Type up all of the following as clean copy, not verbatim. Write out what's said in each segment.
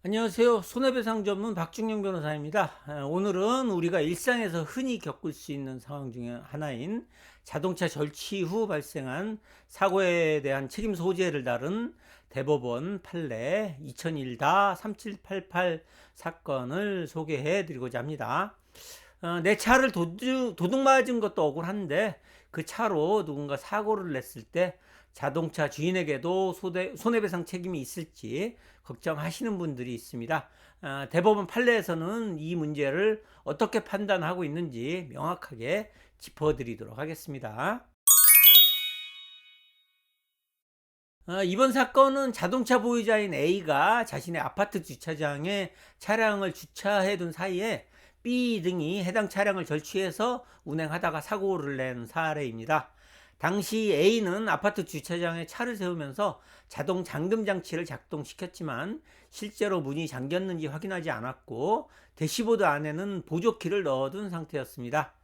안녕하세요. 손해배상 전문 박중영 변호사입니다. 오늘은 우리가 일상에서 흔히 겪을 수 있는 상황 중에 하나인 자동차 절취 후 발생한 사고에 대한 책임 소재를 다룬 대법원 판례 2001-3788 사건을 소개해 드리고자 합니다. 내 차를 도둑 맞은 것도 억울한데 그 차로 누군가 사고를 냈을 때 자동차 주인에게도 손해배상 책임이 있을지 걱정하시는 분들이 있습니다. 대법원 판례에서는 이 문제를 어떻게 판단하고 있는지 명확하게 짚어드리도록 하겠습니다. 이번 사건은 자동차 보유자인 A가 자신의 아파트 주차장에 차량을 주차해 둔 사이에 B 등이 해당 차량을 절취해서 운행하다가 사고를 낸 사례입니다. 당시 A는 아파트 주차장에 차를 세우면서 자동 잠금 장치를 작동시켰지만 실제로 문이 잠겼는지 확인하지 않았고 대시보드 안에는 보조키를 넣어둔 상태였습니다.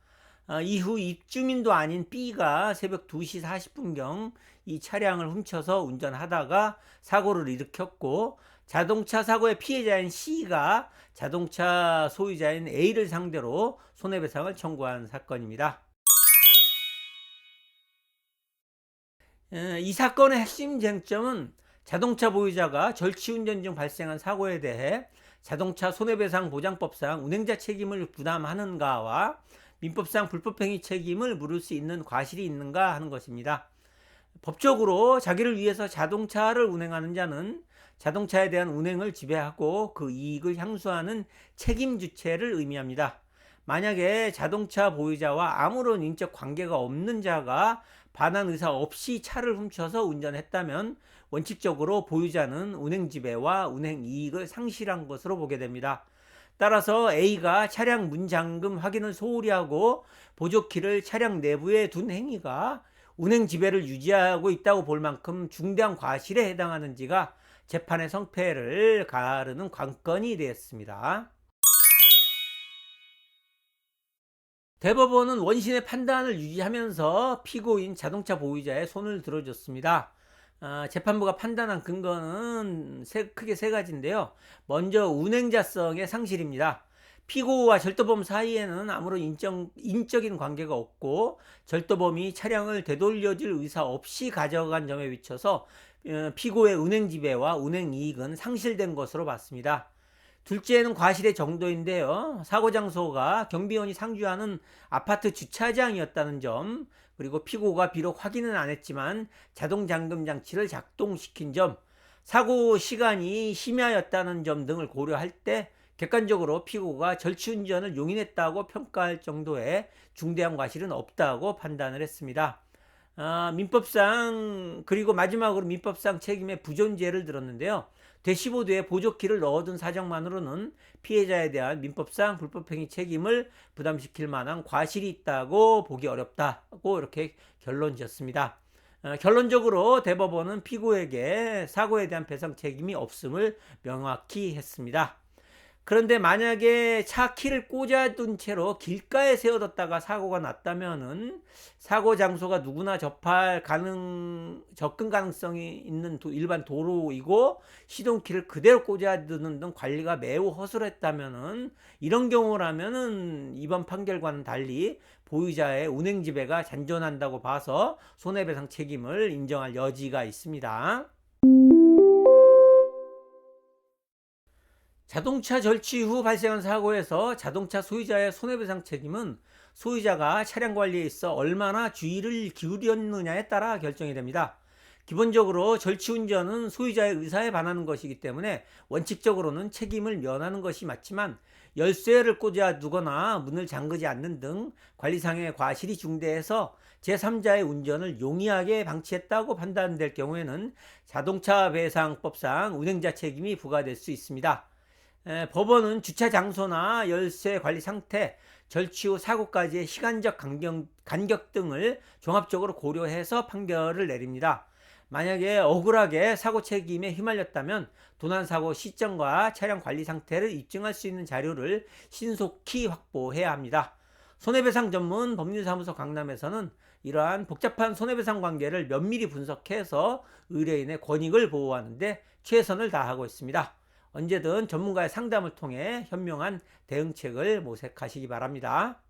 이후 입주민도 아닌 B가 새벽 2시 40분경 이 차량을 훔쳐서 운전하다가 사고를 일으켰고, 자동차 사고의 피해자인 C가 자동차 소유자인 A를 상대로 손해배상을 청구한 사건입니다. 이 사건의 핵심 쟁점은 자동차 보유자가 절취운전 중 발생한 사고에 대해 자동차 손해배상 보장법상 운행자 책임을 부담하는가와 민법상 불법행위 책임을 물을 수 있는 과실이 있는가 하는 것입니다. 법적으로 자기를 위해서 자동차를 운행하는 자는 자동차에 대한 운행을 지배하고 그 이익을 향수하는 책임 주체를 의미합니다. 만약에 자동차 보유자와 아무런 인적 관계가 없는 자가 반환 의사 없이 차를 훔쳐서 운전했다면 원칙적으로 보유자는 운행 지배와 운행 이익을 상실한 것으로 보게 됩니다. 따라서 A가 차량 문 잠금 확인을 소홀히 하고 보조키를 차량 내부에 둔 행위가 운행 지배를 유지하고 있다고 볼 만큼 중대한 과실에 해당하는지가 재판의 성패를 가르는 관건이 되었습니다. 대법원은 원신의 판단을 유지하면서 피고인 자동차 보유자의 손을 들어줬습니다. 재판부가 판단한 근거는 크게 세 가지인데요. 먼저 운행자성의 상실입니다. 피고와 절도범 사이에는 아무런 인적인 관계가 없고 절도범이 차량을 되돌려줄 의사 없이 가져간 점에 비춰서 피고의 운행 지배와 운행 이익은 상실된 것으로 봤습니다. 둘째는 과실의 정도인데요. 사고 장소가 경비원이 상주하는 아파트 주차장이었다는 점, 그리고 피고가 비록 확인은 안 했지만 자동 잠금 장치를 작동시킨 점, 사고 시간이 심야였다는 점 등을 고려할 때 객관적으로 피고가 절취운전을 용인했다고 평가할 정도의 중대한 과실은 없다고 판단을 했습니다. 민법상, 그리고 마지막으로 민법상 책임의 부존재를 들었는데요. 대시보드에 보조키를 넣어둔 사정만으로는 피해자에 대한 민법상 불법행위 책임을 부담시킬 만한 과실이 있다고 보기 어렵다고 이렇게 결론 지었습니다. 결론적으로 대법원은 피고에게 사고에 대한 배상 책임이 없음을 명확히 했습니다. 그런데 만약에 차 키를 꽂아둔 채로 길가에 세워뒀다가 사고가 났다면은 사고 장소가 누구나 접근 가능성이 있는 일반 도로이고 시동키를 그대로 꽂아두는 등 관리가 매우 허술했다면은 이런 경우라면은 이번 판결과는 달리 보유자의 운행 지배가 잔존한다고 봐서 손해배상 책임을 인정할 여지가 있습니다. 자동차 절취 후 발생한 사고에서 자동차 소유자의 손해배상 책임은 소유자가 차량 관리에 있어 얼마나 주의를 기울였느냐에 따라 결정이 됩니다. 기본적으로 절취운전은 소유자의 의사에 반하는 것이기 때문에 원칙적으로는 책임을 면하는 것이 맞지만 열쇠를 꽂아 두거나 문을 잠그지 않는 등 관리상의 과실이 중대해서 제3자의 운전을 용이하게 방치했다고 판단될 경우에는 자동차 배상법상 운행자 책임이 부과될 수 있습니다. 법원은 주차 장소나 열쇠 관리 상태, 절취 후 사고까지의 시간적 간격 등을 종합적으로 고려해서 판결을 내립니다. 만약에 억울하게 사고 책임에 휘말렸다면 도난사고 시점과 차량 관리 상태를 입증할 수 있는 자료를 신속히 확보해야 합니다. 손해배상 전문 법률사무소 강남에서는 이러한 복잡한 손해배상 관계를 면밀히 분석해서 의뢰인의 권익을 보호하는 데 최선을 다하고 있습니다. 언제든 전문가의 상담을 통해 현명한 대응책을 모색하시기 바랍니다.